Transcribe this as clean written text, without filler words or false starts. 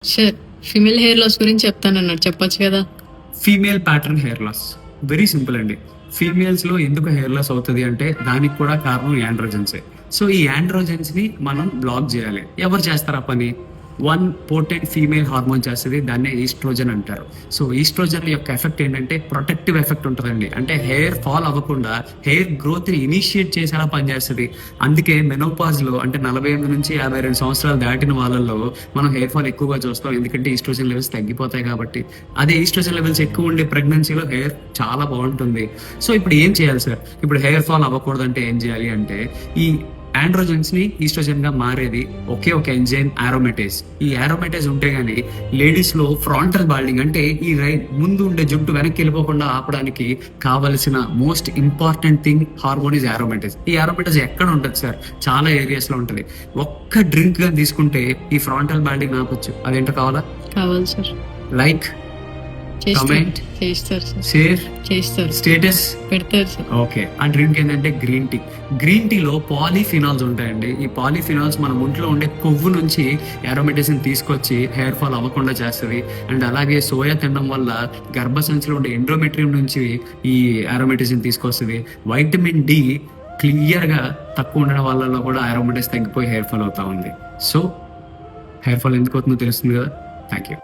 Sure. Female hair loss గురించి చెప్తానన్నాడు, చెప్పొచ్చు కదా. Female pattern hair loss very simple అండి. ఫీమేల్స్ లో ఎందుకు హెయిర్ లాస్ అవుతుంది అంటే దానికి కూడా కారణం యాండ్రోజెన్సే. సో ఈ యాండ్రోజెన్స్ ని మనం బ్లాక్ చేయాలి. ఎవరు చేస్తారు ఆ పని? వన్ పోర్టెంట్ ఫీమేల్ హార్మోన్ చేస్తుంది, దాన్నే ఈస్ట్రోజన్ అంటారు. సో ఈస్ట్రోజన్ యొక్క ఎఫెక్ట్ ఏంటంటే ప్రొటెక్టివ్ ఎఫెక్ట్ ఉంటుందండి. అంటే హెయిర్ ఫాల్ అవ్వకుండా హెయిర్ గ్రోత్ ని ఇనిషియేట్ చేసేలా పనిచేస్తుంది. అందుకే మెనోపాజ్ లో అంటే 48 నుంచి 52 సంవత్సరాలు దాటిన వాళ్ళలో మనం హెయిర్ ఫాల్ ఎక్కువగా చూస్తాం, ఎందుకంటే ఈస్ట్రోజన్ లెవెల్స్ తగ్గిపోతాయి కాబట్టి. అదే ఈస్ట్రోజన్ లెవెల్స్ ఎక్కువ ఉండే ప్రెగ్నెన్సీలో హెయిర్ చాలా బాగుంటుంది. సో ఇప్పుడు ఏం చేయాలి సార్? ఇప్పుడు హెయిర్ ఫాల్ అవ్వకూడదంటే ఏం చేయాలి అంటే, ఈ ఆండ్రోజెన్స్ ని ఈస్ట్రోజన్ గా మారేది ఒకే ఒక ఎంజైమ్ ఆరోమేటేజ్. ఈ ఆరోమేటేజ్ ఉంటే గానీ లేడీస్ లో ఫ్రాంటల్ బాల్డింగ్ అంటే ఈ ముందు ఉండే జుట్టు వెనక్కి వెళ్ళిపోకుండా ఆపడానికి కావలసిన most important thing hormone is aromatase. ఈ ఆరోమేటేజ్ ఎక్కడ ఉంటుంది సార్? చాలా ఏరియాస్ లో ఉంటుంది. ఒక్క డ్రింక్ గా తీసుకుంటే ఈ ఫ్రాంటల్ బాల్డింగ్ ఆపొచ్చు. అదేంటో కావాలా? కావాలి సార్. లైక్, కమెంట్, చేస్తారు సార్. షేర్, చేస్తారు, స్టేటస్ పెడతారు సార్. ఓకే. ఆ డ్రింక్ ఏంటంటే గ్రీన్ టీ. గ్రీన్ టీలో పాలీఫినాల్స్ ఉంటాయండి. ఈ పాలీఫినాల్స్ మన ఒంట్లో ఉండే కొవ్వు నుంచి ఆరోమేటేజ్ తీసుకొచ్చి హెయిర్ ఫాల్ అవ్వకుండా చేస్తుంది. అండ్ అలాగే సోయా తినడం వల్ల గర్భసంచిలో ఉండే ఎండ్రోమెట్రియం నుంచి ఈ ఆరోమేటేజ్ తీసుకొస్తుంది. వైటమిన్ డి క్లియర్ గా తక్కువ ఉండడం వల్ల కూడా ఆరోమేటేజ్ తగ్గిపోయి హెయిర్ ఫాల్ అవుతా ఉంది. సో హెయిర్ ఫాల్ ఎందుకు అవుతుందో తెలుస్తుంది కదా. Thank you.